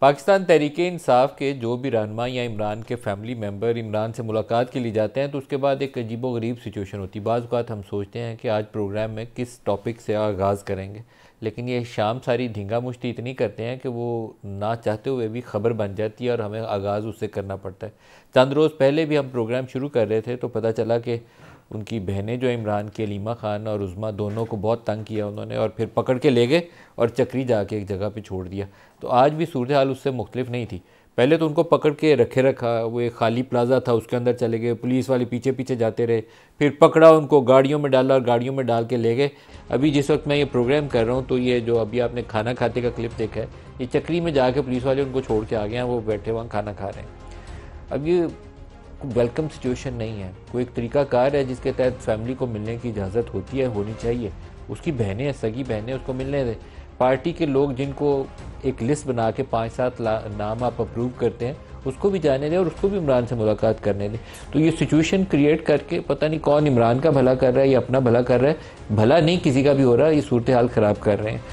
पाकिस्तान तहरीक-ए-इंसाफ के जो भी रहनुमा या इमरान के फैमिली मेम्बर इमरान से मुलाकात के लिए जाते हैं तो उसके बाद एक अजीबो-गरीब सिचुएशन होती है। बाज़ औक़ात हम सोचते हैं कि आज प्रोग्राम में किस टॉपिक से आगाज़ करेंगे, लेकिन ये शाम सारी धींगा मुश्ती इतनी करते हैं कि वो ना चाहते हुए भी ख़बर बन जाती है और हमें आगाज़ उससे करना पड़ता है। चंद रोज़ पहले भी हम प्रोग्राम शुरू कर रहे थे तो पता चला कि उनकी बहनें जो इमरान की अलीमा ख़ान और उज़मा दोनों को बहुत तंग किया उन्होंने और फिर पकड़ के ले गए और चक्री जाके एक जगह पे छोड़ दिया। तो आज भी सूरत हाल उससे मुख्तलिफ नहीं थी। पहले तो उनको पकड़ के रखा, वो एक खाली प्लाज़ा था उसके अंदर चले गए, पुलिस वाले पीछे पीछे जाते रहे, फिर पकड़ा उनको, गाड़ियों में डाला और गाड़ियों में डाल के ले गए। अभी जिस वक्त मैं ये प्रोग्राम कर रहा हूँ तो ये जो अभी आपने खाना खाते का क्लिप देखा है, ये चक्री में जाके पुलिस वाले उनको छोड़ के आ गए हैं, वो बैठे वहाँ खाना खा रहे हैं। अब ये वेलकम सिचुएशन नहीं है, कोई एक तरीक़ाकार है जिसके तहत फैमिली को मिलने की इजाज़त होती है, होनी चाहिए। उसकी बहनें हैं, सगी बहनें, उसको मिलने दें। पार्टी के लोग जिनको एक लिस्ट बना के 5-7 नाम आप अप्रूव करते हैं, उसको भी जाने दें और उसको भी इमरान से मुलाकात करने दें। तो ये सिचुएशन क्रिएट करके पता नहीं कौन इमरान का भला कर रहा है या अपना भला कर रहा है, भला नहीं किसी का भी हो रहा है, ये सूरत हाल ख़राब कर रहे हैं।